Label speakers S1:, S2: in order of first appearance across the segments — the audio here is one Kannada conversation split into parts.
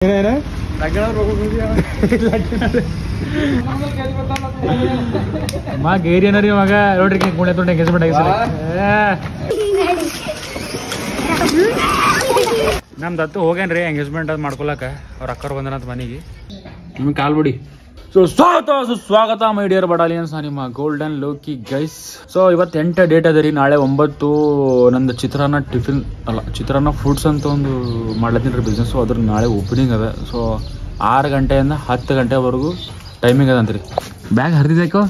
S1: ಗೇರಿ ಏನಾರಿ ಮಗ ನೋಡ್ರಿ ಗುಣೆ ತೊಂಡು ಎಂಗೇಜ್ಮೆಂಟ್ ಆಗಿ ನಮ್ದು ಹತ್ತು ಹೋಗೇನ್ರಿ ಎಂಗೇಜ್ಮೆಂಟ್ ಅದು ಮಾಡ್ಕೊಳಕ ಅವ್ರ ಅಕ್ಕರು ಬಂದನಂತ ಮನೆಗೆ ನಿಮ್ಗೆ ಕಾಲ್ ಬಿಡಿ. ಸೊ ಸುಸ್ವಾಗತ ಮೈ ಡಿಯರ್ ಬಟಾಲಿಯನ್ಸ್, ನಿಮ್ಮ ಗೋಲ್ಡನ್ ಲೋಕಿ ಗೈಸ್. ಸೊ ಇವತ್ತು 8 ಡೇಟ್ ಅದ ರೀ. ನಾಳೆ 9 ನಂದು ಚಿತ್ರಾನ್ನ ಟಿಫಿನ್ ಅಲ್ಲ ಚಿತ್ರಾನ್ನ ಫುಡ್ಸ್ ಅಂತ ಒಂದು ಮಾಡ್ಲತ್ತೀನಿ ರೀ ಬಿಸ್ನೆಸ್ಸು. ಅದ್ರ ನಾಳೆ ಓಪನಿಂಗ್ ಅದ. ಸೊ 6 ಗಂಟೆಯಿಂದ 10 ಗಂಟೆವರೆಗೂ ಟೈಮಿಂಗ್ ಅದಂತ್ರಿ. ಬ್ಯಾಗ್ ಹರಿದಿದ್ದಾಕೋ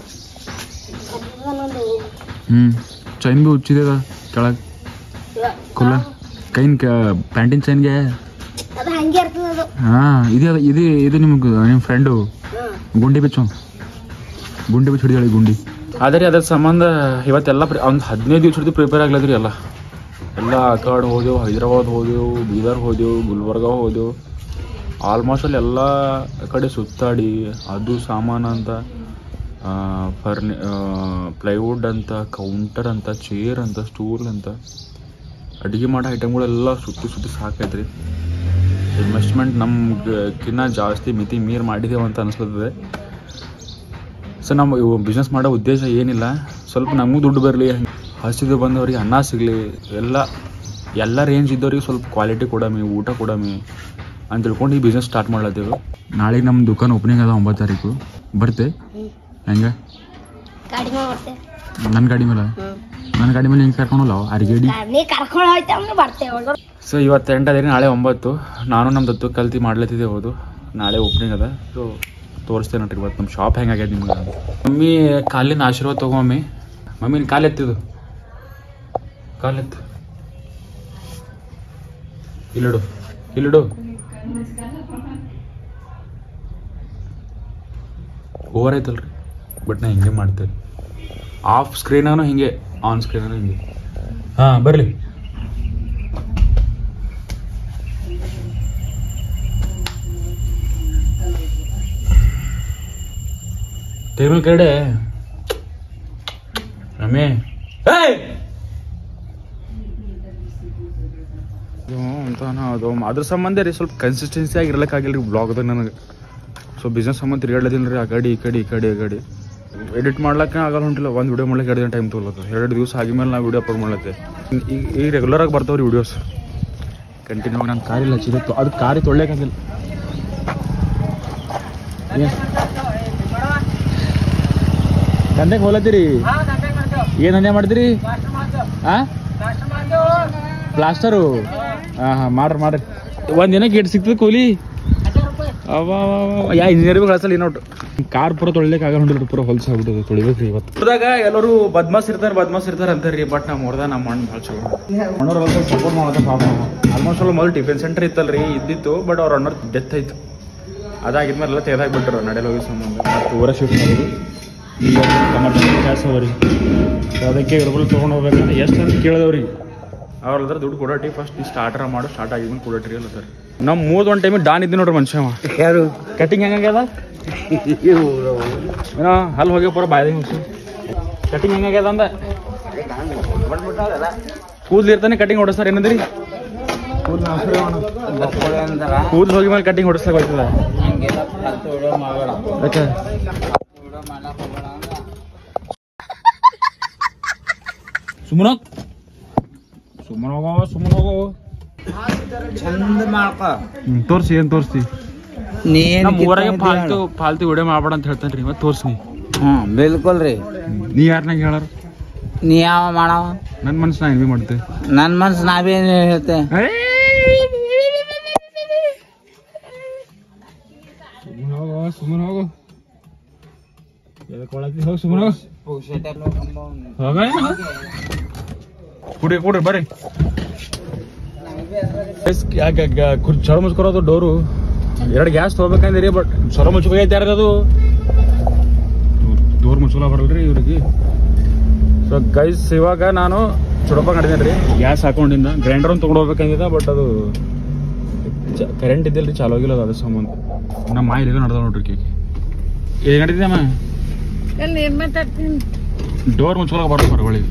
S1: ಚೈನ್ ಭೀ ಹುಚ್ಚಿದೆ ಕೆಳಗೆ ಕುಲ್ಲ ಕೈನ್ ಪ್ಯಾಂಟಿನ ಚೈನ್ಗೆ. ಹಾಂ ಇದು ನಿಮ್ಗೆ ನಿಮ್ಮ ಫ್ರೆಂಡು ಗುಂಡಿ ಬಿಚ್ಚು ಹಿಡಿದಾಳಿ ಗುಂಡಿ ಆದರೆ ಅದ್ರ ಸಂಬಂಧ ಇವತ್ತೆಲ್ಲ ಒಂದು 15 ದಿವಸ ಹಿಡಿದು ಪ್ರಿಪೇರ್ ಆಗ್ಲದ್ರಿ. ಎಲ್ಲ ಆ ಕಡೆ ಹೋದೆವು, ಹೈದ್ರಾಬಾದ್ ಹೋದೆವು, ಬೀದರ್ ಹೋದೆವು, ಗುಲ್ಬರ್ಗ ಹೋದೆವು. ಆಲ್ಮೋಸ್ಟ್ ಅಲ್ಲಿ ಎಲ್ಲ ಕಡೆ ಸುತ್ತಾಡಿ ಅದು ಸಾಮಾನು ಅಂತ ಪ್ಲೈವುಡ್ ಅಂತ, ಕೌಂಟರ್ ಅಂತ, ಚೇರ್ ಅಂತ, ಸ್ಟೂಲ್ ಅಂತ, ಅಡುಗೆ ಮಾಡೋ ಐಟಮ್ಗಳೆಲ್ಲ ಸುತ್ತಿ ಸಾಕೈತ್ರಿ. ಇನ್ವೆಸ್ಟ್ಮೆಂಟ್ ನಮ್ಗಿನ್ನ ಜಾಸ್ತಿ ಮಿತಿ ಮೀರ್ ಮಾಡಿದೆವು ಅಂತ ಅನಿಸ್ಲತ್ತದೆ. ಸೊ ನಮ್ಮ ಬಿಸ್ನೆಸ್ ಮಾಡೋ ಉದ್ದೇಶ ಏನಿಲ್ಲ, ಸ್ವಲ್ಪ ನಮಗೂ ದುಡ್ಡು ಬರಲಿ, ಹಸಿದು ಬಂದವ್ರಿಗೆ ಅನ್ನ ಸಿಗಲಿ, ಎಲ್ಲ ರೇಂಜ್ ಇದ್ದವ್ರಿಗೆ ಸ್ವಲ್ಪ ಕ್ವಾಲಿಟಿ ಕೊಡಮಿ, ಊಟ ಕೊಡಮಿ ಅಂತ ತಿಳ್ಕೊಂಡು ಈ ಬಿಸ್ನೆಸ್ ಸ್ಟಾರ್ಟ್ ಮಾಡ್ಲತ್ತೀವಿ. ನಾಳೆಗೆ ನಮ್ಮ ದುಕಾನ್ ಓಪನಿಂಗ್ ಅದ 9 ತಾರೀಕು. ಬರ್ತೆ ಹೆಂಗೆ? ನನ್ನ ಗಾಡಿ ಮೇಲೆ ಹಿಂಗೆ ಕರ್ಕೊಂಡಲ್ಲ ಅರಿಗೇಡಿ. ಸೊ ಇವತ್ತು 8 ಅದೇ, ನಾಳೆ 9. ನಾನು ನಮ್ಮ ದತ್ತು ಕಲ್ತಿ ಮಾಡ್ಲತ್ತಿದ್ದೆ. ಹೌದು, ನಾಳೆ ಓಪನಿಂಗ್ ಅದ. ಸೊ ತೋರಿಸ್ತೇನೆ ನೋಡ್ರಿ ಇವತ್ತು ನಮ್ಮ ಶಾಪ್ ಹೆಂಗಾಗ್ಯದ ನಿಮ್ಗೆ. ಮಮ್ಮಿ ಕಾಲಿನ ಆಶೀರ್ವಾದ ತಗೊಮ್ಮಿ. ಮಮ್ಮಿನ ಕಾಲೆತ್ತಿದು, ಕಾಲೆತ್ತು, ಇಲ್ಲಿಡು. ಓವರ್ ಆಯ್ತಲ್ರಿ, ಬಟ್ ನಾ ಹಿಂಗೆ ಮಾಡ್ತೇನೆ. ಆಫ್ ಸ್ಕ್ರೀನಾನು ಹಿಂಗೆ, ಆನ್ ಸ್ಕ್ರೀನಾನು ಹಿಂಗೆ. ಹಾಂ ಬರಲಿ. ಟೇಬಲ್ ಕಡೆ ರಮೇ ಅದು ಅದ್ರ ಸಂಬಂಧ ರೀ ಸ್ವಲ್ಪ ಕನ್ಸಿಸ್ಟೆನ್ಸಿ ಆಗಿ ಇರ್ಲಿಕ್ಕಾಗಿಲ್ಲ ರೀ ಬ್ಲಾಗ್ದಾಗ ನನಗೆ. ಸೊ ಬಿಸ್ನೆಸ್ ಸಂಬಂಧ ತಿರ್ಗಾಡ್ಲದಿಲ್ಲ ರೀ. ಆ ಕಡೆ ಈ ಕಡೆ ಎಡಿಟ್ ಮಾಡ್ಲಿಕ್ಕೆ ಆಗಲ್ಲ ಹೊಂಟಿಲ್ಲ. ಒಂದು ವಿಡಿಯೋ ಮಾಡ್ಲಿಕ್ಕೆ 2 ದಿನ ಟೈಮ್ ತೊಗೊಳತ್ತೆ. 2 ದಿವಸ ಆಗಿದ್ಮೇಲೆ ನಾವು ವಿಡಿಯೋ ಅಪ್ಲೋಡ್ ಮಾಡ್ಲತ್ತೆ. ಈಗ ರೆಗ್ಯುಲರಾಗಿ ಬರ್ತಾವ್ರಿ ವಿಡಿಯೋಸ್ ಕಂಟಿನ್ಯೂ. ನಾನು ಕಾರಿಲ್ಲ ಚಿರತ್ತು, ಅದು ಕಾರಿ ತೊಳ್ಯಾಕಾಗಿಲ್ಲ. ದಂಧೆಗೆ ಹೋಲತ್ತೀರಿ? ಏನು ದಂಧೆ ಮಾಡ್ತೀರಿ? ಹಾಂ ಪ್ಲಾಸ್ಟರು? ಹಾಂ ಮಾಡ್ರಿ. ಒಂದು ದಿನಕ್ಕೆ ಎಷ್ಟು ಸಿಗ್ತದೆ ಕೂಲಿ? ಯಾ ಇಂಜಿನಿಯರಿಂಗ್ ಕಳ್ಸಲ್ಲ ಇನ್ನೊಟ್ಟು. ಕಾರ್ ಪೂರ ತೊಳಿಲಿಕ್ಕೆ ಆಗಲ್ಲ ಹೊಂಟಿದ್ರು, ಪೂರ ಹೊಲ್ಸ ಆಗ್ಬಿಟ್ಟದು. ತೊಳಿಬೇಕು ಇವತ್ತು. ಹೊರದಾಗ ಎಲ್ಲರೂ ಬದ್ಮಾಸ್ ಇರ್ತಾರೆ ಅಂತಾರ್ರಿ. ಬಟ್ ನಮ್ಮ ಹೊರದಾಗ ನಮ್ಮ ಮಣ್ಣು ಭಾಳ ಚಲೋ. ಅಣ್ಣವ್ರು ಒಂದು ಸಪೋರ್ಟ್ ಮಾಡೋದು ಪಾಪ. ಆಲ್ಮೋಸ್ಟ್ ಅಲ್ಲಿ ಮೊದಲು ಟಿಫಿನ್ ಸೆಂಟರ್ ಇತ್ತಲ್ರಿ, ಇದ್ದಿತ್ತು. ಬಟ್ ಅವ್ರ ಅಣ್ಣರ್ ಡೆತ್ ಆಯ್ತು. ಅದಾಗಿದ್ಮೇಲೆ ಎಲ್ಲ ತೆಗೆದಾಕ್ಬಿಟ್ರು ನಡೆಯಲ್ಲ ಹೋಗಿ ಸಂಬಂಧ. ಮತ್ತು ಊರ ಶಿಫ್ಟ್ ಮಾಡೋದು ಈಗ ಕಮರ್ಷಿಯಲ್ ಕೆಲಸ ಅವ್ರಿಗೆ. ಅದಕ್ಕೆ ಇವ್ರುಗಳು ತೊಗೊಂಡು ಹೋಗ್ಬೇಕಂದ್ರೆ ಎಷ್ಟು ಅಂತ ಕೇಳಿದವ್ರಿಗೆ ಅವ್ರಲ್ಲದ್ರ ದುಡ್ಡು ಕೊಡಟ್ಟಿ. ಫಸ್ಟ್ ಈ ಸ್ಟಾರ್ಟ್ ಆಗಿದ್ಮೇಲೆ ಕೊಡಟ್ರಿ ಅಲ್ಲತ್ತಾರ. ನಮ್ಮ 31 ಟೈಮಿಗೆ ಡಾನ್ ಇದ್ದಿ ನೋಡ್ರಿ ಮನುಷ್ಯ. ಯಾರು ಕಟಿಂಗ್ ಹೆಂಗಾಗ್ಯದ? ಏನೋ ಅಲ್ಲಿ ಹೋಗಿ ಪೂರ ಬಾಯ್ದೆ ಕಟಿಂಗ್ ಹೆಂಗಾಗ್ಯದ ಅಂದ. ಕೂದ್ಲು ಇರ್ತಾನೆ ಕಟಿಂಗ್ ಹೊಡಿಸ್ತಾರೆ. ಏನಂದ್ರಿ? ಕೂದ್ಲು ಹೋಗಿ ಮೇಲೆ ಕಟಿಂಗ್ ಹೊಡಿಸ್ಲಾಕ ಹೋಗ್ತದ. ಸುಮ್ಮನೆ ಹೋಗೋ ಚಂದ ಮಾಡ್ಕ ತೋರ್ಸಿ. ಏನ್ ತೋರ್ಸ್ತಿ? ನಮ್ಮ ಊರಾಗೆ ಫಾಲ್ತು ವಿಡಿಯೋ ಮಾಡ್ಬೇಡ ಅಂತ ಹೇಳ್ತಾನ್ರಿ. ಮತ್ತೆ ತೋರ್ಸಿ.
S2: ಬಿಲ್ಕುಲ್ ರೀ.
S1: ನೀ ಯಾರನಾಗ ಹೇಳಾರ?
S2: ನೀ ಯಾವ ಮಾಡವ?
S1: ನನ್ನ ಮನ್ಸು ನಾ ಏನ್ ಮಾಡ್ತೆ?
S2: ನನ್ನ ಮನ್ಸು ನಾವೇನು ಹೇಳ್ತೆ?
S1: ಸುಮ್ಮನೆ ಹೋಗು. ಹೋಗಿ ಸುಮ್ಮನೆ ಕುಡ್ರಿ ಬರ್ರಿ. ಚೊರ ಮುಚ್ಕೊರೋದು ಡೋರು. 2 ಗ್ಯಾಸ್ ತೊಗೋಬೇಕಂದಿರಿ. ಬಟ್ ಚೊರ ಮುಚ್ಕೋಗೈತೆ ಯಾರದು? ಡೋರ್ ಮುಚ್ಕೊಲ ಬರಲ್ರಿ ಇವ್ರಿಗೆ. ಸೊ ಗೈಸ್ ಇವಾಗ ನಾನು ಚುಡಪ್ಪ ಮಾಡಿದ್ದೇನೆ ರೀ. ಗ್ಯಾಸ್ ಹಾಕೊಂಡಿದ್ದ ಗ್ರೈಂಡರ್ ಒಂದು ತೊಗೊಂಡು ಹೋಗ್ಬೇಕಂದಿದ್ದ. ಬಟ್ ಅದು ಕರೆಂಟ್ ಇದ್ದಿಲ್ಲ ರೀ, ಚಾಲು ಆಗಿಲ್ಲ. ಅದು ಅದ್ರ ಸಂಬಂಧ ನಮ್ಮ ಮಾಯಿ ಈಗ ನಡೆದ ನೋಡ್ರಿ. ಕೇಕ್ ಏನು ನಡೀತಿದ್ದಮ್ಮ? ಡೋರ್ ಮುಚ್ಕೊಳಕ ಬರೋದು ಹೊರಗೊಳ್ಳಿ.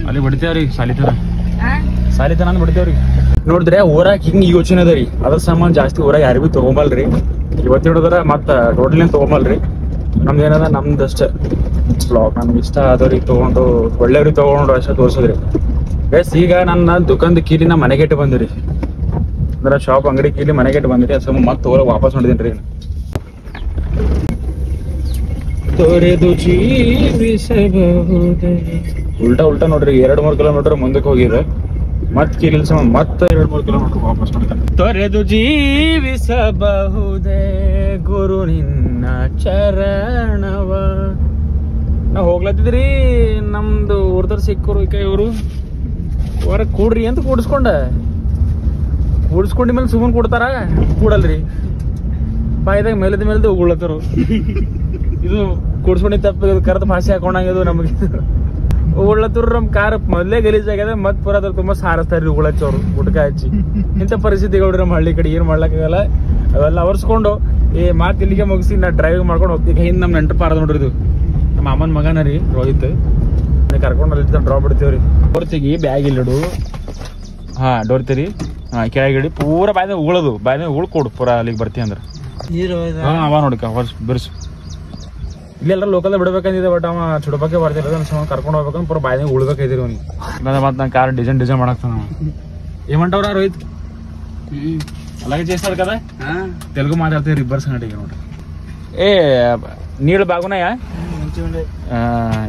S1: ಅಲ್ಲಿ ಹೊಡಿತೇವ್ರಿ ಸಾಲಿತಾರ. ಸಾಲಿತನ ಬಿಡ್ತೇವ್ರಿ. ನೋಡಿದ್ರೆ ಊರಾಗ ಹಿಂಗ್ ಯೋಚನೆ ಅದ ರೀ, ಅದ್ರ ಸಾಮಾನ್ ಜಾಸ್ತಿ ಊರಾಗ ಯಾರು ಭೀ ತಗೊಂಬಲ್ರಿ. ಇವತ್ತು ಹಿಡಿದ್ರ ಮತ್ತ ಟೋಟಲಿ ತಗೊಂಬಲ್ರಿ. ನಮ್ದು ಏನದ ನಮ್ದಷ್ಟ ಬ್ಲಾಗ್ ನಮ್ಗೆ ಇಷ್ಟ ಆದವ್ರಿಗೆ ತಗೊಂಡು ಒಳ್ಳೆಯವ್ರಿಗೆ ತಗೊಂಡು ಅಷ್ಟೇ ತೋರ್ಸೋದ್ರಿ. ಗೈಸ್ ಈಗ ನನ್ನ ದುಕಾನ್ದ ಕೀಲಿ ನಾ ಮನೆಗೆ ಇಟ್ಟು ಬಂದಿರಿ, ಅಂದ್ರೆ ಶಾಪ್ ಅಂಗಡಿ ಕೀಲಿ ಮನೆಗೆ ಇಟ್ಟು ಬಂದಿರಿ. ಅಸ ಮತ್ತೆ ಊರಾಗ ವಾಪಸ್ ಹೊಂದಿದ್ದೀನಿ ರೀ. ತೊರೆದು ಜೀವಿಸಬಹುದೇ ಉಲ್ಟಾ ಉಲ್ಟಾ ನೋಡ್ರಿ, 2-3 ಕಿಲೋಮೀಟರ್ ಮುಂದಕ್ಕೆ ಹೋಗಿದೆ. ಮತ್ ಕೀಲಿಲ್ಸ ಮತ್ತೆ 2-3 ಕಿಲೋಮೀಟರ್ ವಾಪಸ್ ನೋಡ್ತಾನೆ. ತೊರೆದು ಜೀವಿಸಬಹುದೇ ಗುರು ನಿನ್ನ ಚರಣವ. ನಾವ್ ಹೋಗ್ಲತ್ತಿದ್ರಿ, ನಮ್ದು ಊರ್ದವ್ರು ಸಿಕ್ಕರು ಈ ಕೈ ಇವರು ಹೊರಗೆ ಕೂಡ್ರಿ ಅಂತ ಕೂಡಿಸ್ಕೊಂಡಿ ಮೇಲೆ ಸುಮ್ಮನೆ ಕೊಡ್ತಾರ, ಕೂಡಲ್ರಿ ಬಾಯ್ದಾಗ ಮೇಲದ ಉಗುಳತ್ತರು. ಇದು ಕೂಡ್ಸ್ಕೊಂಡಿ ತಪ್ಪ ಕರೆದ ಭಾಷೆ ಹಾಕೊಂಡಂಗಿದು ನಮಗೆ ಉಗುಳತ್ತರು. ನಮ್ ಕಾರ್ ಮೊದಲೇ ಗಲೀಜ್ ಆಗ್ಯದ, ಮತ್ ಪುರಾದ್ರ ತುಂಬಾ ಸಾರಿಸ್ತಾರ್ರಿ ಉಗುಳಚ್ಚವ್ರು ಗುಟ್ಕ ಹಚ್ಚಿ. ಇಂಥ ಪರಿಸ್ಥಿತಿಗಳ್ರಿ ನಮ್ಮ ಹಳ್ಳಿ ಕಡೆ ಏನ್ ಮಾಡ್ಲಕ್ಕಾಗಲ್ಲ. ಅವೆಲ್ಲ ಅವರ್ಸ್ಕೊಂಡು ಈ ಮಾತು ಇಲ್ಲಿಗೆ ಮುಗಿಸಿ ನಾ ಡ್ರೈವಿಂಗ್ ಮಾಡ್ಕೊಂಡು ಹೋಗ್ತೀವಿ. ಹಿಂದ್ ನಮ್ ನೆಂಟು ಪಾರದ ನೋಡ್ರಿ, ಇದು ನಮ್ಮ ಮಾಮನ್ ಮಗನ ರೀ ರೋಹಿತ್. ಕರ್ಕೊಂಡು ಅಲ್ಲಿ ಡ್ರಾಪ್ ಬಿಡ್ತೀವ್ರಿ. ಡೋರ್ತಿಗಿ ಬ್ಯಾಗ್ ಇಲ್ಲಿಡು, ಹಾ ಡೋರ್ತೀರಿ, ಹಾ ಕೆಳಗಿಡಿ ಪೂರಾ ಬಾಯ್ದಾಗ ಉಗುಳೋದು, ಬಾಯ್ದಾಗ ಉಗುಳ್ ಕೊಡು ಪೂರಾ ಅಲ್ಲಿಗೆ ಬರ್ತೀವಿ ಅಂದ್ರೆ. ಹಾ ಅವ ನೋಡಿಕ ಹೊರ್ಸ್ ಬಿರ್ಸು. ಇಲ್ಲೆಲ್ಲ ಲೋಕಲ್ ಬಿಡ್ಬೇಕಂದಿದೆ, ಬಟ್ ಅವ ಚುಡಪಕ್ಕೆ ಬರ್ತಿರೋದು ಕರ್ಕೊಂಡು ಹೋಗ್ಬೇಕಂದ್ರೆ ಪೂರ ಬಾಯ್ದಾಗ ಉಳ್ಬೇಕೈತಿರಿ ಅವ್ನಿಗೆ. ಮತ್ತೆ ನಾನು ಕಾರ್ ಡಿಸೈನ್ ಮಾಡ್ತಾನ. ఏమంటావురా రోహిత్? అలాగే చేస్తాడు కదా. తెలుగు మాట్లాడితే రివర్స్ అన్నట్టు ನೋಡ್ರಿ. ఏ నీళ్ళు బాగున్నాయా?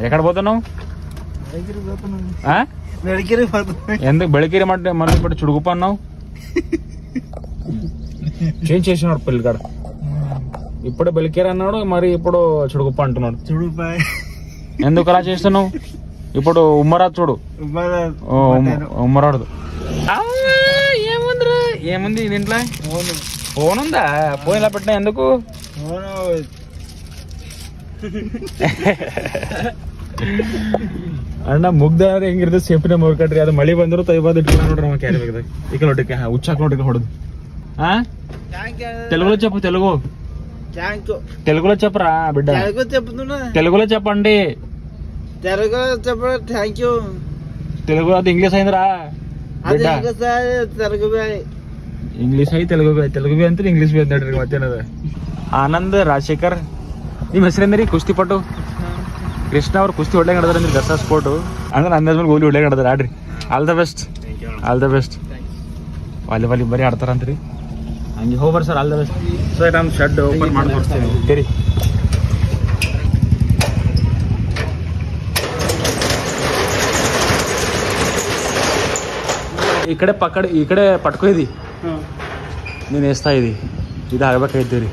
S1: ఎక్కడ పోతున్నావు? ఎందుకు బెళకిరి అంటే మళ్ళీ ఇప్పుడు చుడుకుప అన్నావు? చేంజ్ చేసినాడు పిల్లగాడు. ఇప్పుడు బెళకిరి అన్నాడు, మరి ఇప్పుడు చుడుకుప్ప అంటున్నాడు. ఎందుకు అలా చేస్తున్నావు? ఇప్పుడు ఉమ్మరాదు చూడు, ఉమ్మరాడు. ఏముంది దీంట్లో? ఫోన్ ఉందా? ఫోన్ ఇలా పెట్టినా ఎందుకు? ಅಣ್ಣ ಮುಗ್ದ ಹೆಂಗಿರ್ತದೆ ಸೇಫ್ಟಿನ ಮುರ್ಕಟ್ರಿ. ಅದು ಮಳಿ ಬಂದ್ರು ತೈಬಾದ್ ಇಟ್ಕೊಂಡು ನೋಡ್ರಿ ನಮ್ಮ ಕ್ಯಾರಿ ಬೇಕದ ಈ ಕಡೆ ಹುಚ್ಚಾಕ್ ನೋಡ್ರಿ ಹೊಡೆದು. ಹಾ తెలుగులో చెప్పు, తెలుగులో చెప్పరా బిడ్డ, తెలుగులో చెప్పండి.
S2: Thank you.
S1: తెలుగు ಅದು ಇಂಗ್ಲೀಷ್ ಅయింದ್ರಾ ಬಿಡ್ಡ? ಇಂಗ್ಲೀಷ್ ಐ ತೆಲುಗು ಬಿ ಅಂತ ಇಂಗ್ಲೀಷ್ ಬಿ ಅಂತ ಹೇಳ್ರಿ. ಮತ್ತೇನದ? ಆನಂದ್ ರಾಜಶೇಖರ್ ನಿಮ್ಮ ಹೆಸರೇಂದ್ರಿ? ಕುಸ್ತಿಪಟ್ಟು ಕೃಷ್ಣ ಅವ್ರು ಕುಸ್ತಿ ಒಳ್ಳೆ ನಡೆದ್ರೆ ದಸರಾ ಸ್ಪೋರ್ಟು ಅಂದ್ರೆ ಅಂದಾಜ್ ಮೇಲೆ ಗೋಲಿ ಒಳ್ಳೆ ನಡೆದಾರೆ. ಆಡ್ರಿ, all the best, all the best. Volleyball ಬರೀ ಆಡ್ತಾರಂತ್ರಿ, ಹಂಗೆ ಹೋಗ್ಬಾರ sir. All the best sir. ನಮ್ಮ ಶೆಡ್ ಓಪನ್ ಮಾಡಿ ತೋರಿಸ್ತೀನಿ ಸರಿ. ಈ ಕಡೆ ಪಟ್ಕೊ ಇದಿ, ನೀನು ಎಸ್ತಾ ಇದಿ, ಇದು ಆಗ್ಬೇಕಾಯ್ತೀವಿ ರೀ.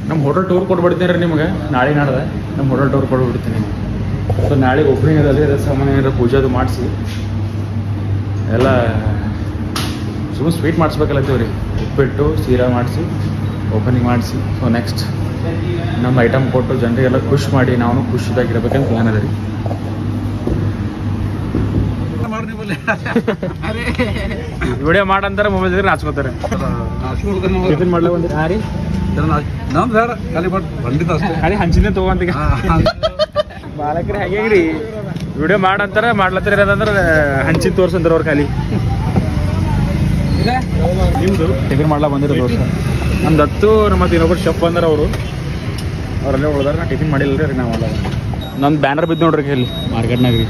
S1: ನಮ್ಮ ಹೋಟೆಲ್ ಟೂರ್ ಕೊಟ್ಬಿಡ್ತೀನಿ ರೀ ನಿಮ್ಗೆ ನಾಳೆ ನಾಡ್ದೆ. ನಮ್ಮ ಹೋಟೆಲ್ ಟೂರ್ ಕೊಟ್ಬಿಡ್ತೀನಿ. ಸೊ ನಾಳೆ ಓಪನಿಂಗ್ ಅದಲ್ಲಿ ಅದ್ರ ಸಾಮಾನ್ಯ ಏನಾರ ಪೂಜೆ ಅದು ಮಾಡಿಸಿ ಎಲ್ಲ ಸುಮ್ಮನೆ ಸ್ವೀಟ್ ಮಾಡಿಸ್ಬೇಕಲ್ಲತ್ತೀವಿ ರೀ. ಉಪ್ಪಿಟ್ಟು ಸೀರಾ ಮಾಡಿಸಿ ಓಪನಿಂಗ್ ಮಾಡಿಸಿ. ಸೊ ನೆಕ್ಸ್ಟ್ ನಮ್ಮ ಐಟಮ್ ಕೊಟ್ಟು ಜನರಿಗೆಲ್ಲ ಖುಷಿ ಮಾಡಿ ನಾವು ಖುಷಿಯಾಗಿರ್ಬೇಕಂತ ಪ್ಲಾನ್ ಅದ ರೀ. ವಿಡಿಯೋ ಮಾಡಂತಾರೆ ಮೊಬೈಲ್ ಇದ್ರೆ ನಾಚ್ಕೋತಾರೆ. ಟಿಫಿನ್ ಮಾಡ್ಲಾ ಬಂದಿರಿ? ಹಾಂ ರೀ, ಖಾಲಿ ಹಂಚಿನ ತಗೊಂತೀಗ ಬಾಲಕ್ರಿ ಹಾಗೇಗ್ರಿ. ವಿಡಿಯೋ ಮಾಡಂತಾರ ಮಾಡ್ಲತ್ತರ ಅದಂದ್ರೆ ಹಂಚಿನ ತೋರ್ಸಂತಾರ ಅವ್ರು. ಖಾಲಿ ನಿಮ್ದು ಟಿಫಿನ್ ಮಾಡ್ಲಾ ಬಂದಿರೋ ತೋರ್ಸ. ನಮ್ದು ಹತ್ತು ಮತ್ತೆ ಇನ್ನೊಬ್ಬರು ಶೆಫ್ ಬಂದಾರ, ಅವರಲ್ಲೇ ಉಳ್ದಾರ. ನಾ ಟಿಫಿನ್ ಮಾಡಿಲ್ಲ ರೀ. ನಾವಲ್ಲ ನಂದು ಬ್ಯಾನರ್ ಬಿದ್ದು ನೋಡ್ರಿ ಇಲ್ಲಿ ಮಾರ್ಕೆಟ್ನಾಗ ರೀ.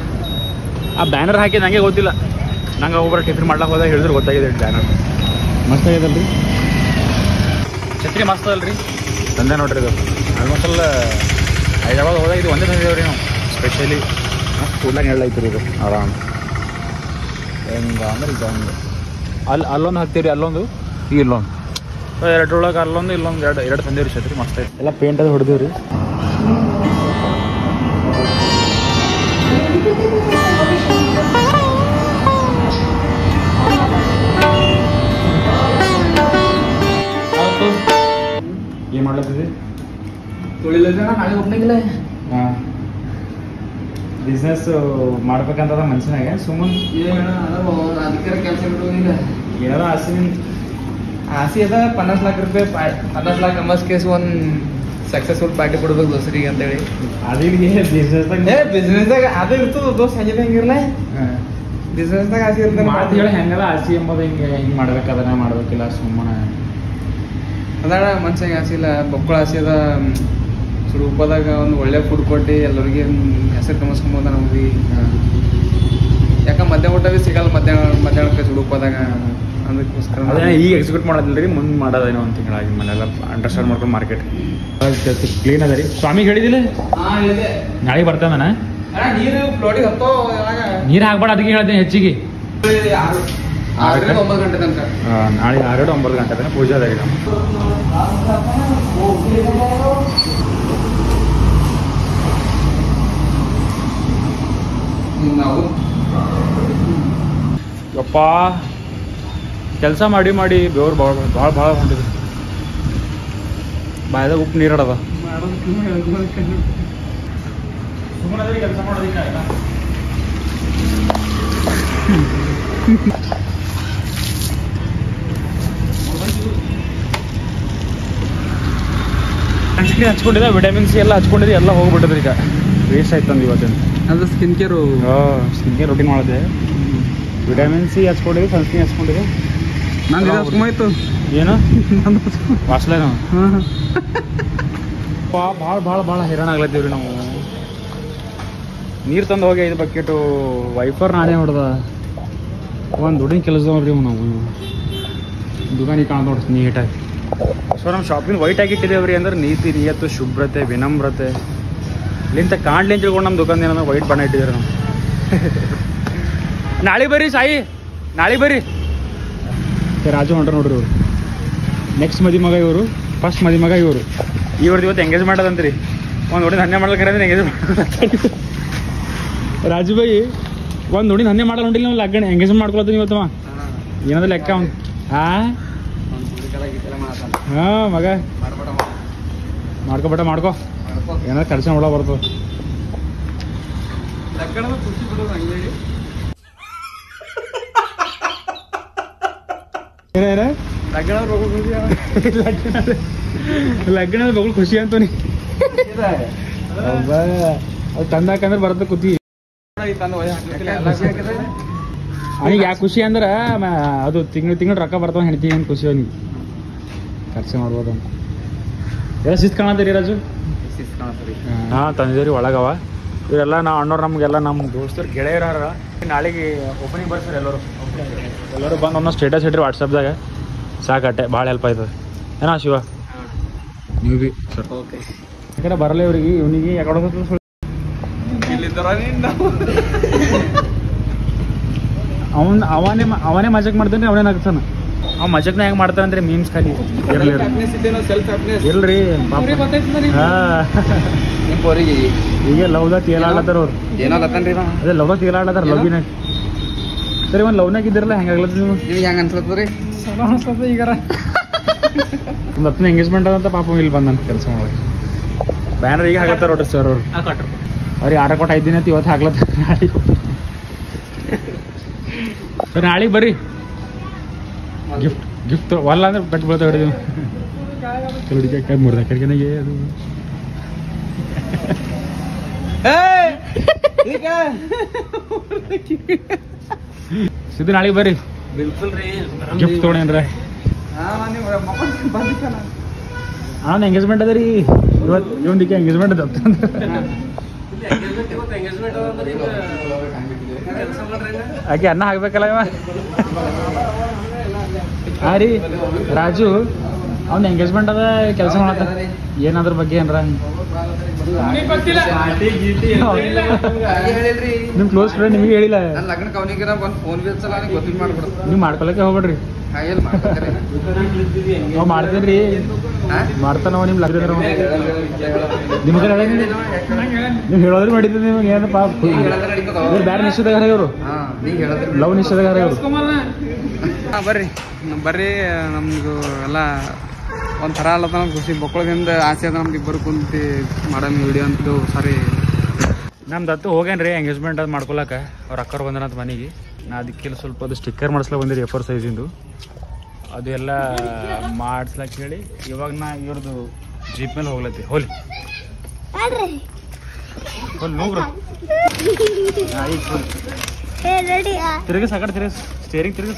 S1: ಆ ಬ್ಯಾನರ್ ಹಾಕಿ ನನಗೆ ಗೊತ್ತಿಲ್ಲ. ನಂಗೆ ಒಬ್ಬರು ಟಿಫಿನ್ ಮಾಡ್ಲಾಕ ಹೋದಾಗ ಹೇಳಿದ್ರೆ ಗೊತ್ತಾಗಿದೆ ಬ್ಯಾನರ್. ಮಸ್ತ್ ಆಗಿದಲ್ರಿ, ಛತ್ರಿ ಮಸ್ತ್ ಅದಲ್ರಿ. ತಂದೆ ನೋಡ್ರಿ ಇದು ಆಲ್ಮೋಸ್ಟ್ ಅಲ್ಲ ಹೈದರಾಬಾದ್ ಹೋದಾಗ ಇದು ಒಂದೇ ತಂದಿದ್ದೇವೆ ರೀ ನಾವು ಸ್ಪೆಷಲಿ. ಮಸ್ತ್ ಕೂಡ್ಲಾಗ ಹೇಳೈತಿ ರೀ ಇದು ಆರಾಮ್. ಹೆಂಗೆ ಅಂದ್ರೆ ಇದು ಹಂಗೆ ಅಲ್ಲೊಂದು ಹಾಕ್ತೀವಿ ರೀ, ಅಲ್ಲೊಂದು ಇಲ್ಲೊಂದು. ಎರಡರೊಳಗೆ ಅಲ್ಲೊಂದು ಇಲ್ಲೊಂದು ಎರಡು ತಂದೇವ್ರಿ ಛತ್ರಿ. ಮಸ್ತ್ ಐತಿ. ಎಲ್ಲ ಪೇಂಟ್ ಅದು ಹೊಡೆದೇವ್ ರೀ. ಏನ್ ಮಾಡ್ಲತ್ತಿದ್ರಿ? ಹಾಂ, ಬಿಸ್ನೆಸ್ ಮಾಡ್ಬೇಕಂತದ ಮನ್ಸಿನಾಗೆ ಸುಮ್ಮನೆ ಏನಾರ
S2: ಆಸೆ ಅದ 50 लाख ರೂಪಾಯಿ 50 लाख ನಮಸ್ ಕೇಸ್ ಒಂದು ಸಕ್ಸಸ್ಫುಲ್ ಪಾರ್ಟಿ ಕೊಡ್ಬೇಕು ದೋಸ್ತರಿಗೆ ಅಂತೇಳಿ.
S1: ಅದಿಗೆ ಬಿಸ್ನೆಸ್ದಾಗ
S2: ಬಿಸ್ನೆಸ್ದಾಗ ಅದು ಇರ್ತದ ದೋಸ್ತ್. ಹಂಗೆ ಹಂಗಿರಲ್ಲ ಬಿಸ್ನೆಸ್ನಾಗ ಆಸೆ ಇರ್ತಾನೆ.
S1: ಮಾತು ಹೇಳಿ ಹೆಂಗಲ್ಲ ಆಸೆ ಎಂಬುದು ಹಿಂಗೆ ಮಾಡ್ಬೇಕು ಅದನ್ನ ಮಾಡ್ಬೇಕಿಲ್ಲ ಸುಮ್ಮನೆ
S2: ಅದಾಣ ಮನ್ಸಾಗ ಆಸೆ ಇಲ್ಲ. ಬಕ್ಕಳ ಆಸೆ ಅದ ಸ್ವರೂಪದಾಗ ಒಂದು ಒಳ್ಳೆ ಫುಡ್ ಕೊಟ್ಟು ಎಲ್ಲರಿಗೆ ಹೆಸರು ಕಮಿಸ್ಕೊಂಬೋದ ನಮ್ಗೆ. ಯಾಕೆ ಮಧ್ಯಾಹ್ನ ಊಟ ಭೀ ಸಿಗಲ್ಲ ಮಧ್ಯಾಹ್ನಕ್ಕೆ ಸ್ವರೂಪದಾಗ. ಅದಕ್ಕೋಸ್ಕರ
S1: ಅದೇ ಈಗ ಎಕ್ಸಿಕ್ಯೂಟ್ ಮಾಡೋದಿಲ್ಲ ರೀ, ಮುಂದೆ ಮಾಡೋದೇನೋ ಒಂದು ತಿಂಗಳಾಗಿ ಮನೆಲ್ಲ ಅಂಡರ್ಸ್ಟ್ಯಾಂಡ್ ಮಾಡ್ಕೊಂಡು ಮಾರ್ಕೆಟ್ ಕ್ಲೀನ್ ಅದ ರೀ. ಸ್ವಾಮಿಗೆ ಹೇಳಿದಿಲ್ಲ ನಾಳೆ ಬರ್ತಾನ.
S2: ನೀರು ಫ್ಲೋಟಿಗೆ ಹತ್ತೋ
S1: ನೀರು ಹಾಕ್ಬೇಡ ಅದಕ್ಕೆ ಹೇಳ್ತೀನಿ ಹೆಚ್ಚಿಗೆ.
S2: 6-9 ಗಂಟೆ ತನಕ.
S1: ನಾಳೆ 6-9 ಗಂಟೆ ತನಕ ಪೂಜೆ ಅದ ರೀ ನಮ್ಮ.
S2: ನಾವು
S1: ಯಪ್ಪ ಕೆಲಸ ಮಾಡಿ ಮಾಡಿ ಬೆವ್ರು ಭಾಳ ಹೊಂಟಿದ್ರಿ. ಬಾಯ್ದಾಗ ಉಪ್ಪು ನೀರು ಅಡದ ಸುಮ್ಮನೆ ಕೆಲಸ ಮಾಡೋದಕ್ಕೆ ಹಚ್ಕೊಂಡಿದ್ದ ವಿಟಮಿನ್ ಸಿ ಎಲ್ಲ ಹಚ್ಕೊಂಡಿದ್ದೆ, ಎಲ್ಲ ಹೋಗ್ಬಿಟ್ಟಿದ್ರಿ ಈಗ. ವೇಸ್ಟ್ ಆಯ್ತು ಅಂದು ಇವತ್ತೇನು.
S2: ಅದು skin care
S1: skin care routine ಮಾಡಿದೆ. ವಿಟಮಿನ್ ಸಿ ಹಚ್ಕೊಂಡಿದ್ದೆ, ಸನ್ಸ್ಕ್ರೀನ್ ಹಚ್ಕೊಂಡಿದ್ದೆ.
S2: ನಂದು ಹಚ್ಕೊಂಬಾಯ್ತು
S1: ಏನು ವಾಸ್ಲೇನು ಭಾಳ ಹೈರಾಣ ಆಗ್ಲತ್ತೀವ್ರಿ ನಾವು. ನೀರು ತಂದು ಹೋಗಿ 5 ಬಕೆಟು ವೈಫರ್ ನಾನೇ ಹೊಡೆದ. ಒಂದು ದುಡ್ಡಿನ ಕೆಲಸದವ್ರಿ ನಾವು. ದುಕಾನಿಗೆ ಕಾಣ ನೋಡ್ರಿ ನೀಟಾಗಿ. ಸೊ ನಮ್ಮ ಶಾಪಿಂಗ್ ವೈಟ್ ಆಗಿಟ್ಟಿದ್ದೇವ್ರಿ ಅಂದ್ರೆ ನೀತಿ ನಿಯತ್ತು ಶುಭ್ರತೆ ವಿನಮ್ರತೆ ಇಲ್ಲಿಂದ ಕಾಣ್ಲಿ ಅಂತ ತಿಳ್ಕೊಂಡು ನಮ್ಮ ದುಕಾನ್ ಏನಂದ್ರೆ ವೈಟ್ ಬಣ್ಣ ಇಟ್ಟಿದ್ದೀವಿ ನಾವು. ನಾಳೆ ಬರ್ರಿ ಸಾಯಿ, ನಾಳೆ ಬರ್ರಿ. ರಾಜು ಹೊಂಟ್ರ ನೋಡ್ರಿ ಇವರು. ನೆಕ್ಸ್ಟ್ ಮದಿ ಮಗ ಇವರು, ಫಸ್ಟ್ ಮದಿ ಮಗ ಇವರು. ಇವ್ರದ್ದು ಇವತ್ತು ಎಂಗೇಜ್ ಮಾಡೋದಂತ್ರಿ. ಒಂದು ಹುಡಿನ 10 ಮಾಡ್ಲಿಕ್ಕೆ ಅಂದ್ರೆ ಎಂಗೇಜ್ ಮಾಡೋದು. ರಾಜು ಬೈ ಒಂದು ಹುಡಿನ 10 ಮಾಡಲ್ಲ ಹೊಂಟಿಲ್ಲ ನಾವು ಲಗ್ನ ಎಂಗೇಜ್ ಮಾಡ್ಕೊಳತ್ತೀನಿ ಇವತ್ತವ. ಏನಾದ್ರು ಲೆಕ್ಕ ಅವ್ನು. ಹಾಂ ಮಗ ಮಾಡ್ಕೊಬೇಟ ಮಾಡ್ಕೊ, ಏನಾದ್ರು ಖರ್ಚು ನೋಡೋ ಬರ್ತದೆ. ಏನೇನ ಲಗ್ನ ಬಗಳು ಖುಷಿ ಅಂತೋನಿ. ಅದು ತಂದಾಕಂದ್ರೆ ಬರುತ್ತೆ ಕುತಿ. ಅವನಿಗೆ ಯಾಕೆ ಖುಷಿ ಅಂದ್ರೆ ಅದು ತಿಂಗಳು ರೊಕ್ಕ ಬರ್ತಾವ ಹೆಣ್ತಿ ಏನು ಖುಷಿ ಅವನಿಗೆ. ಖರ್ಚು ಮಾಡ್ಬೋದು ಅಂತ ಎಲ್ಲ ಶಿಸ್ತು ಕಾಣತ್ತೀರಿ ರಾಜು. ಹಾಂ ತಂದಿದ್ದೀರಿ ಒಳಗವ. ಇವರೆಲ್ಲ ನಾವು ಅಣ್ಣವ್ರು ನಮಗೆಲ್ಲ ನಮ್ಮ ದೋಸ್ತರು ಗೆಳೆಯರಾರ. ನಾಳೆಗೆ ಓಪನಿಂಗ್ ಬರ್ತಾರೆ ಎಲ್ಲರೂ ಬಂದು ಒಂದೊಂದು ಸ್ಟೇಟಸ್ ಇಟ್ರಿ ವಾಟ್ಸಪ್ದಾಗ. ಸಾಕಟ್ಟೆ ಭಾಳ ಹೆಲ್ಪ್ ಆಯ್ತದೆ ಏನೋ ಶಿವ. ನೀವು ಭೀ ಸರ್
S2: ಓಕೆ
S1: ಯಾಕಂದ್ರೆ ಬರಲ್ಲ ಇವ್ರಿಗೆ. ಇವನಿಗೆ ಯಾಕಡೆ ಅವನೇ ಮಜಾಕ್ ಮಾಡ್ತಾನೆ, ಅವನೇ ನಗ್ತಾನ. ಅವ ಮಜಾಕ್ನ ಹೆಂಗೆ ಮಾಡ್ತಾನೆ ಅಂದ್ರೆ ಮೀಮ್ಸ್ ಖಾಲಿ ಇಲ್ರಿ. ಈಗ ಲವ್ದಾಗ ತೇಲಾಡ್ಲತ್ತಾರ ಅವ್ರು. ಅದೇ ಲವ್ದಾಗ ತೇಲಾಡ್ಲತ್ತಾರ ಲವ್ನಾಗ. ಸರಿ ಒಂದು ಲವ್ನಾಗ ಇದ್ದಿರಲ್ಲ ಹೆಂಗಾಗ್ಲತ್ತ ನೀವು?
S2: ಹೆಂಗೆ ಅನ್ಸ್ಲತ್ತೀರಿ? ಈಗ
S1: ಒಂದು 10 ಎಂಗೇಜ್ಮೆಂಟ್ ಅದಂತ ಪಾಪ ಇಲ್ಲಿ ಬಂದ ಕೆಲಸ ಮಾಡೋದು. ಬ್ಯಾನರ್ ಈಗ ಹಾಕತ್ತಾರ ನೋಡ್ರಿ ಸರ್ ಅವ್ರು. ಅವ್ರಿಗೆ 6 ಕೊಟ್ಟು 5 ದಿನ ಆಯ್ತು, ಇವತ್ತು ಹಾಕ್ಲತ್ತಾರ. ನಾಳೆಗೆ ಸರ್ ನಾಳೆಗೆ ಬರ್ರಿ. ಗಿಫ್ಟ್ ಒಲ್ಲ ಅಂದ್ರೆ ಕಟ್ಟಿ ಬೀಳ್ತಾ ಹಿಡಿದೀವಿ. ಹುಡುಗಿ ಮುರ್ದ ಕಡೆಗೆ ಅದು ಸಿದ್ದು ನಾಳೆಗೆ ಬರ್ರಿ. ಗಿಫ್ಟ್ ತೊಗೊಂಡ್ರೆ ಅವನ ಎಂಗೇಜ್ಮೆಂಟ್ ಅದ ರೀ ಇವತ್ತು. ಇವೊಂದಿಕ್ಕೆ ಎಂಗೇಜ್ಮೆಂಟ್ ಅದ. ಆಕೆ ಅನ್ನ ಹಾಕ್ಬೇಕಲ್ಲ ಇವ. ಹಾಂ ರೀ ರಾಜು ಅವ್ನ ಎಂಗೇಜ್ಮೆಂಟ್ ಅದ, ಕೆಲಸ ಮಾಡತ್ತ. ಏನಾದ್ರ ಬಗ್ಗೆ ಏನ್ರ ನಿಮ್ ಕ್ಲೋಸ್ ಫ್ರೆಂಡ್ ನಿಮಗೆ ಹೇಳಿಲ್ಲ? ನೀವು ಮಾಡ್ಕೊಳಕ್ಕೆ ಹೋಗ್ಬೇಡ್ರಿ. ನಾವು ಮಾಡ್ತೇನ್ರಿ, ಮಾಡ್ತಾನವ. ನಿಮ್ ಲಗ್ನ ನಿಮ್ಗೆ ನೀವು ಹೇಳೋದ್ರೆ ಮಾಡಿದ್ರಿ. ನಿಮ್ಗೆ ಏನಪ್ಪ ಬೇರೆ ನಿಶ್ಚಿದಾಗ ಇವರು ಲವ್ ನಿಶ್ಚಿದಾಗ ಇವರು.
S2: ಬರ್ರಿ ನಮ್ದು ಎಲ್ಲ ಒಂಥರ ಅಲ್ಲದ ನಮ್ಗೆ ಖುಷಿ. ಬಕ್ಕಳದಿಂದ ಆಸೆ ಅದ ನಮ್ಗೆ ಇಬ್ಬರು ಕುಂತು ಮಾಡೋಣ ವಿಡಿಯೋ ಅಂತೂ. ಸಾರಿ
S1: ನಮ್ದು ಹತ್ತು ಹೋಗೇನ್ರಿ ಎಂಗೇಜ್ಮೆಂಟ್ ಅದು ಮಾಡ್ಕೊಳಕ. ಅವ್ರು ಅಕ್ಕವ್ರು ಬಂದ್ರಂತ ಮನೆಗೆ. ನಾ ಅದಕ್ಕೆಲ್ಲ ಸ್ವಲ್ಪ ಅದು ಸ್ಟಿಕ್ಕರ್ ಮಾಡಿಸ್ಲಾ ಬಂದಿರಿ A4 ಸೈಜಿಂದು. ಅದು ಎಲ್ಲ ಮಾಡಿಸ್ಲಕ್ಕೆ ಹೇಳಿ ಇವಾಗ ನಾ ಇವ್ರದ್ದು ಜೀಪ್ ಮೇಲೆ ಹೋಗ್ಲತ್ತಿ. ಹೋಲಿ ಹೋಲಿ ನೋಗ್ರು. ಈಗ ತಿರುಗಿ ಸಾಕಡೆ ತಿರುಗಿ ಸ್ಟೇರಿಂಗ್ ತಿರುಗಿ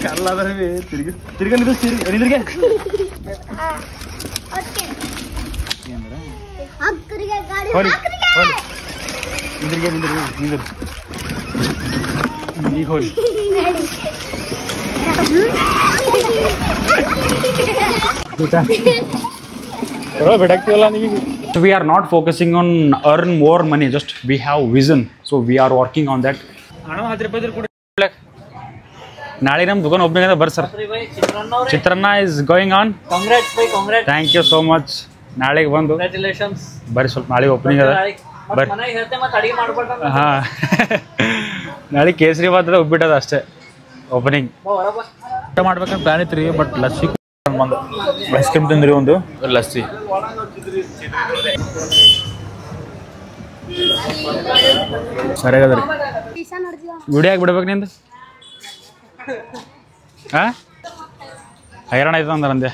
S1: ಕಲ್ಲದ ತಿರುಗಿ ತಿರ್ಗಿ ನಿಂದು ಸ್ಟೇರಿಂಗ್ ಹೋಲಿ ಹೋಲಿ ನಿಂದ್ರಿಗೆ ನಿಂದ್ರು ಈಗ ಹೋಲಿ We are not focusing on earn more money, just we have vision, so we are working on that. ನಾಳೆ ನಮ್ಮ ದುಕಾನ್ ಓಪನಿಂಗ್ ಅದ ಬರ್ರಿ sir. Chitranna is going on. Thank you so much. ನಾಳೆಗೆ ಬಂದು ಬರ್ರಿ ಸ್ವಲ್ಪ ನಾಳೆ ಓಪನಿಂಗ್ ಅದ ಬರ್ರಿ. ಹಾಂ ನಾಳೆ ಕೇಸರಿ ಬಾತ್ ಅದ ಉಬ್ಬಿಟ್ಟದ ಅಷ್ಟೇ ಓಪನಿಂಗ್. ಊಟ ಮಾಡ್ಬೇಕಂತ ಪ್ಲಾನ್ ಐತ್ರಿ, ಬಟ್ ಲಸ್ಸಿ ಬಂದು ಐಸ್ ಕ್ರೀಮ್ ತಿಂದ್ರಿ ಒಂದು ಲಸ್ಸಿ. ಸರಿಯಾಗದ್ರಿ ವಿಡಿಯೋ ಬಿಡ್ಬೇಕು ನಿಂದು. ಹಾಂ ಹೈರಾಣ ಆಯ್ತು ಅಂದ್ರೆ ಅಂದೆ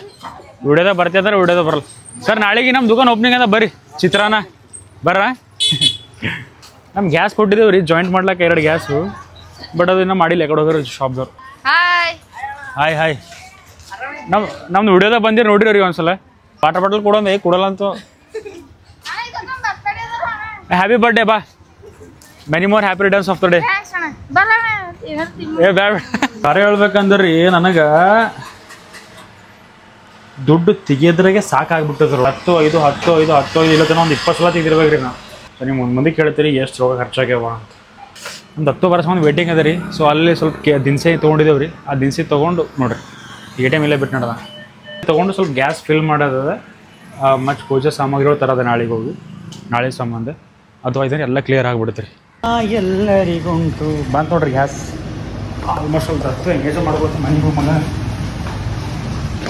S1: ವಿಡಿಯೋದಾಗ ಬರ್ತಿದ್ದಾರೆ ವಿಡಿಯೋದಾಗ ಬರಲ್ಲ ಸರ್. ನಾಳೆಗೆ ನಮ್ಮ ದುಕಾನ್ ಓಪನಿಂಗ್ ಅದ ಬರ್ರಿ. ಚಿತ್ರಾನ್ನ ಬರ್ರ. ನಮ್ಗೆ ಗ್ಯಾಸ್ ಕೊಟ್ಟಿದ್ದೇವೆ ರೀ ಜಾಯಿಂಟ್ ಮಾಡ್ಲಿಕ್ಕೆ 2 ಗ್ಯಾಸು, ಬಟ್ ಅದು ಇನ್ನೂ ಮಾಡಿಲ್ಲ. ಎಕಡೆ ಹೋಗ್ರಿ ಶಾಪ್ದವ್ರು. ಹಾಯ್ ಹಾಯ್ ನಮ್ದು ವಿಡಿಯೋದಾಗ ಬಂದಿರಿ ನೋಡಿರಿ ಒಂದ್ಸಲ. ವಾಟರ್ ಬಾಟಲ್ ಕೊಡೋದು ಕೊಡಲ್ಲ ಅಂತ. ಹ್ಯಾಪಿ ಬರ್ಡೇ ಬಾ. Many more happy returns of the day. ಏ ಬ್ಯಾಡ ಸರಿ ಹೇಳ್ಬೇಕಂದ್ರಿ ನನಗೆ ದುಡ್ಡು ತೆಗಿಯೋದ್ರಾಗೆ ಸಾಕಾಗ್ಬಿಟ್ಟದ್ರು. 10 ಇಲ್ಲತನ ಒಂದು 20 ಸಲ ತೆಗಿರ್ಬೇಕ್ರಿ ನಾವು. ಸೊ ನೀವು ಮುಂದೆ ಕೇಳ್ತೀರಿ ಎಷ್ಟು ರೋಗ ಖರ್ಚಾಗ್ಯಾವ ಅಂತ. ಒಂದು 10 ವರ್ಷ ಒಂದು ವೇಟಿಂಗ್ ಅದ ರೀ. ಸೊ ಅಲ್ಲಿ ಸ್ವಲ್ಪ ದಿನಸಿ ತೊಗೊಂಡಿದ್ದೇವೆ ರೀ. ಆ ದಿನಸಿ ತೊಗೊಂಡು ನೋಡಿರಿ ATM ಇಲ್ಲೇ ಬಿಟ್ಟು ನಡ್ದ ತೊಗೊಂಡು ಸ್ವಲ್ಪ ಗ್ಯಾಸ್ ಫಿಲ್ ಮಾಡೋದದ. ಮತ್ತು ಪೂಜೆ ಸಾಮಗ್ರಿಗಳು ತರೋದ ನಾಳೆಗೆ ಹೋಗಿ ನಾಳೆ ಸಂಬಂಧ ಅಥವಾ ಇದನ್ನು ಎಲ್ಲ ಕ್ಲಿಯರ್ ಆಗಿಬಿಡುತ್ತೆ ರೀ. ಎಲ್ಲರಿಗುಂಟು ಬಂತು ನೋಡ್ರಿ ಗ್ಯಾಸ್. ಆಲ್ಮೋಸ್ಟ್ ಸ್ವಲ್ಪ ಹತ್ತು ಎಂಗೇಜ್ ಮಾಡ್ಬೋದು ಮನೆಗೂ ಮಗ.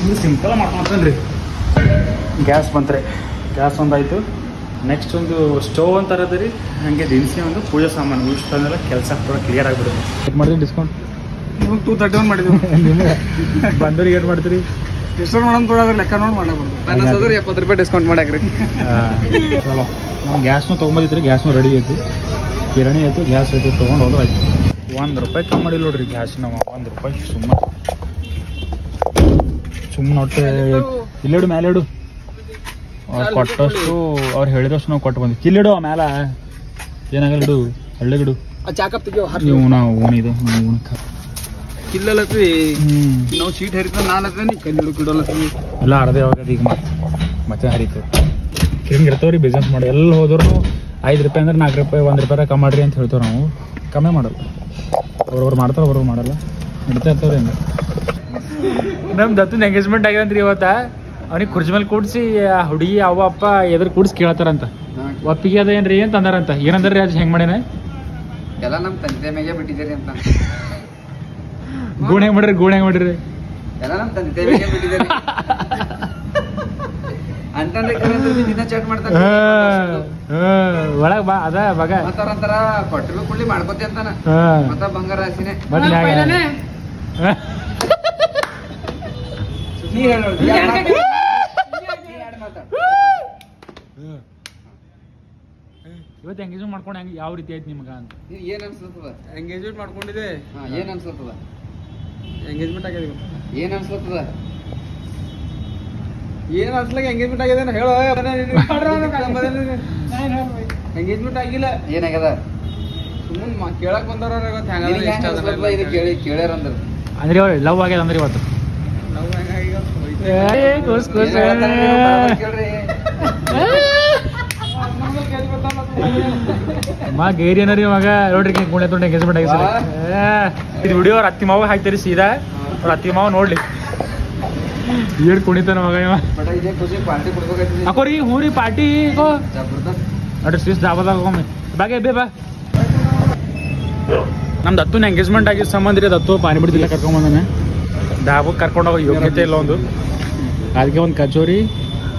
S1: ಇದು ಸಿಂಪಲ್ ಮಾಡ್ಕೊತಾನೆ ರೀ. ಗ್ಯಾಸ್ ಬಂತ್ರಿ. ಗ್ಯಾಸ್ ಒಂದಾಯಿತು. ನೆಕ್ಸ್ಟ್ ಒಂದು ಸ್ಟೋವ್ ಅಂತ ಅದ ರೀ. ಹಾಗೆ ದಿನಸಿ ಒಂದು ಪೂಜೆ ಸಾಮಾನು ಇಷ್ಟೊಂದೆಲ್ಲ ಕೆಲಸ ಕ್ಲಿಯರ್ ಆಗಿಬಿಡುತ್ತೆ. ಏನು ಮಾಡಿದ್ರಿ ಡಿಸ್ಕೌಂಟ್?
S2: ಇವಾಗ 231 ಮಾಡಿದ್ವಿ.
S1: ಬಂದವ್ರಿಗೆ ಏನು ಮಾಡ್ತೀರಿ?
S2: ಡಿಸ್ಕೌಂಟ್ ಮಾಡೋದು ಕೊಡೋದ್ರೆ ಲೆಕ್ಕ ನೋಡಿ ಮಾಡಬಹುದು. 70 ರೂಪಾಯಿ ಡಿಸ್ಕೌಂಟ್ ಮಾಡಾಕ್ರಿ.
S1: ಚಲೋ ನಾವು ಗ್ಯಾಸ್ನು ತೊಗೊಂಬಂದಿದ್ರಿ. ಗ್ಯಾಸ್ನು ರೆಡಿ ಐತಿ, ಕಿರಾಣಿ ಆಯಿತು, ಗ್ಯಾಸ್ ಐತಿ, ತೊಗೊಂಡು ಹೋದ್ರೆ ಆಯ್ತು. 1 ರೂಪಾಯಿ ಕಮ್ಮಿ ಮಾಡಿಲ್ಲ ನೋಡ್ರಿ ಗ್ಯಾಸ್. ನಾವು 1 ರೂಪಾಯಿ ಸುಮ್ಮನೆ ಹೊಟ್ಟೆ ಇಲ್ಲಿಡು ಮೇಲೆ ಇಡು. ಅವ್ರು ಕೊಟ್ಟಷ್ಟು ಅವ್ರು ಹೇಳಿದಷ್ಟು ನಾವು ಕೊಟ್ಟು ಬಂದ್ವಿ. ಕಿಲ್ಲಿಡು ಮೇಲೆ ಏನಾಗಲ್ಲ ಇಡು, ಹಳ್ಳಿಗಿಡು.
S2: ಚಾಕಪ್ ತೆಗಿಯೋ
S1: ನೀವು ನಾವು ಓನಿದು
S2: ಕಿಲ್ಲಲತ್ವಿ. ನಾವು ಸೀಟ್ ಹರಿತ ನಾನು ಕಲ್ಲಿಡು ಕಿಡೋಲತ್ವಿ
S1: ಎಲ್ಲ ಅರ್ಧ ಯಾವಾಗ ಈಗ ಮತ್ತೆ ಹರಿತೇವೆ. ಹಿಂಗೆ ಇರ್ತಾವ್ರಿ ಬಿಸ್ನೆಸ್ ಮಾಡಿ. ಎಲ್ಲ ಹೋದ್ರು 5 ರೂಪಾಯಿ ಅಂದ್ರೆ 4 ರೂಪಾಯಿ 1 ರೂಪಾಯಿ ಕಮ್ಮಿ ಮಾಡ್ರಿ ಅಂತ ಹೇಳ್ತೇವೆ ನಾವು. ಕಮ್ಮಿ ಮಾಡಲ್ಲ. ಅವ್ರವ್ರು ಮಾಡ್ತಾರೆ, ಅವ್ರವ್ರು ಮಾಡಲ್ಲ. ನಡೀತಾ ಇರ್ತವ್ರಿ ಹಂಗೆ. ನಮ್ಮ ದತ್ತನ ಎಂಗೇಜ್ಮೆಂಟ್ ಆಗ್ಯದಂತ್ರಿ ಇವತ್ತ. ಅವ್ನಿಗೆ ಕುರ್ಚಿ ಮೇಲೆ ಕೂಡಿಸಿ ಹುಡುಗಿ ಅವ ಅಪ್ಪ ಎದ್ರ ಕೂಡಿಸಿ ಕೇಳತ್ತಾರಂತ. ಒಪ್ಪಿಗೆ ಅದ ಏನ್ರಿ ಅಂತ ಅಂದಾರಂತ. ಏನಂದ್ರಿ ರಾಜ್ ಹೆಂಗೆ ಮಾಡ್ಯಾನ?
S2: ಎಲ್ಲ ನಮ್ಮ ತಂದೆ ಮ್ಯಾಗೆ ಬಿಟ್ಟಿದ್ದೀರಿ ಅಂತ.
S1: ಗೂಣ ಹೆಂಗೆ ಮಾಡಿರಿ?
S2: ಎಲ್ಲ ನಮ್ಮ ತಂದೆ ಮ್ಯಾಗೆ ಬಿಟ್ಟಿದ್ದೀರಿ ಅಂತಂದ್ರೆ ದಿನ ಚಾಟ್ ಮಾಡ್ತಾರೆ.
S1: ಒಳಗ್ ಬಾ ಅದ ಮಗ
S2: ಮತ್ತಾರಂತಾರ ಕೊಟ್ಟಿರ್ಬೇಕು ಕುಳ್ಳಿ ಮಾಡ್ಕೋತಿ ಅಂತಾನ. ಮತ್ತ ಬಂಗಾರ ರಾಸಿನೇ ಇವತ್ತು ಎಂಗೇಜ್ಮೆಂಟ್ ಮಾಡ್ಕೊಂಡು ಹೆಂಗೆ ಯಾವ ರೀತಿ ಆಯ್ತು ನಿಮ್ಗ ಅಂತ ಏನ್ ಅನ್ಸ್ಲತ್ತದ?
S1: ಎಂಗೇಜ್ಮೆಂಟ್ ಮಾಡ್ಕೊಂಡಿದೆ.
S2: ಏನ್ ಅನ್ಸ್ಲತ್ತದ?
S1: ಎಂಗೇಜ್ಮೆಂಟ್ ಆಗ್ಯದ.
S2: ಏನ್ ಅನ್ಸ್ಲತ್ತದ? ಏನ್ ಅನ್ಸ್ಲಾಗ ಎಂಗೇಜ್ಮೆಂಟ್ ಆಗ್ಯದ ಹೇಳೋ. ಎಂಗೇಜ್ಮೆಂಟ್ ಆಗಿಲ್ಲ. ಏನಾಗ್ಯದ? ಸುಮ್ಮನೆ ಕೇಳಕ್ ಬಂದವ್ರ ಕೇಳ್ಯಾರಂದ್ರ
S1: ಅಂದ್ರೆ ಅವ್ರು ಲವ್ ಆಗ್ಯದ ಅಂದ್ರೆ ಇವತ್ತು. ಮಗ ಏರಿಯನರಿ ಮಗ ನೋಡ್ರಿ ಗುಣೆ ತೊಂಡು ಎಂಗೇಜ್ಮೆಂಟ್ ಆಗಿ ಸರ್. ಇದು ವಿಡಿಯೋ ಅವ್ರ ಅತ್ತಿ ಮಾವ ಹಾಕ್ತಾರಿ ಸೀದಾ. ಅವ್ರ ಅತ್ತಿ ಮಾವ ನೋಡ್ಲಿ ಏನ್ ಕುಣಿತಾನ ಮಗ ಇವ. ಹಾಕೋರಿ ಹ್ಞೂ ರೀ ಪಾರ್ಟಿ ನೋಡ್ರಿ ಸ್ವೀಸ್ ದಾಬಾದಾಗ ಹೋಗೊಮ್ಮೆ ಬಾಗೆ ಬೇ ಬಾ. ನಮ್ದು ದತ್ತುನ ಎಂಗೇಜ್ಮೆಂಟ್ ಆಗಿದ್ದ ಸಂಬಂಧ ರೀ. ದತ್ತು ಪಾನಿ ಬಿಡ್ತಿಲ್ಲ ಕರ್ಕೊಂಬಂದಾನೆ. ದಾಬಕ್ಕೆ ಕರ್ಕೊಂಡು ಹೋಗೋ ಯೋಗ್ಯತೆ ಇಲ್ಲ ಒಂದು. ಅದಕ್ಕೆ ಒಂದು ಕಚೋರಿ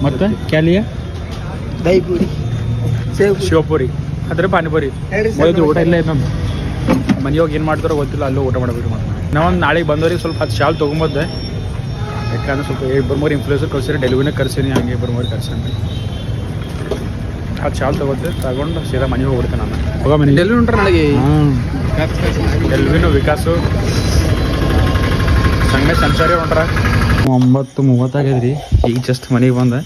S1: ಮತ್ತು ಕ್ಯಾಲಿಯ
S2: ದಹಿಪುರಿ
S1: ಶಿವಪುರಿ ಅದ್ರ ಪಾನಿಪುರಿ ಮೊದಲು ಊಟ ಇಲ್ಲ ಐತೆ. ನಮ್ದು ಮನೆಯೋಗಿ ಏನು ಮಾಡ್ತಾರೋ ಗೊತ್ತಿಲ್ಲ. ಅಲ್ಲೂ ಊಟ ಮಾಡಬೇಕು. ನಾವೊಂದು ನಾಳೆಗೆ ಬಂದವ್ರಿಗೆ ಸ್ವಲ್ಪ 10 ಶಾಲ್ ತೊಗೊಂಬದ್ದೆ. ಯಾಕಂದ್ರೆ ಸ್ವಲ್ಪ 2-3 ಇನ್ಫ್ಲೂಯೆನ್ಸರ್ ಕಳ್ಸಿರಿ. ಡೆಲಿವರಿನ ಕರ್ಸೀನಿ. ಹಂಗೆ 2-3 ಕರ್ಸೀನಿ. ಶಾಲ್ ತಗೊಂಡು ಸೀದಾ ಮನೆಗೆ ಹೋಗ್ಬಿಡ್ತೇನೆ ನಾನು ಹೋಗೋ ಮನೆಗೆ
S2: ಎಲ್ಲಿ ಉಂಟ್ರ ನನಗೆ
S1: ಎಲ್ವಿನು ವಿಕಾಸು ಸಂಗಮೇಶ್ ಸಂಸಾರಿ ಹೊಂಟ್ರ 9:30 ಆಗ್ಯದ್ರಿ ಈಗ ಜಸ್ಟ್ ಮನೆಗೆ ಬಂದೆ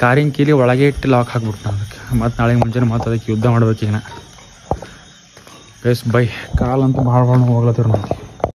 S1: ಕಾರಿನ ಕೀಲಿ ಒಳಗೆ ಇಟ್ಟು ಲಾಕ್ ಹಾಕ್ಬಿಟ್ಟು ಅದಕ್ಕೆ ಮತ್ತು ನಾಳೆ ಮುಂಜಾನೆ ಮತ್ತು ಅದಕ್ಕೆ ಯುದ್ಧ ಮಾಡ್ಬೇಕೀಗ ಗೈಸ್ ಬೈ ಕಾಲಂತೂ ಭಾಳ ಹೋಗ್ಲತ್ತೀವಿ ನಾವು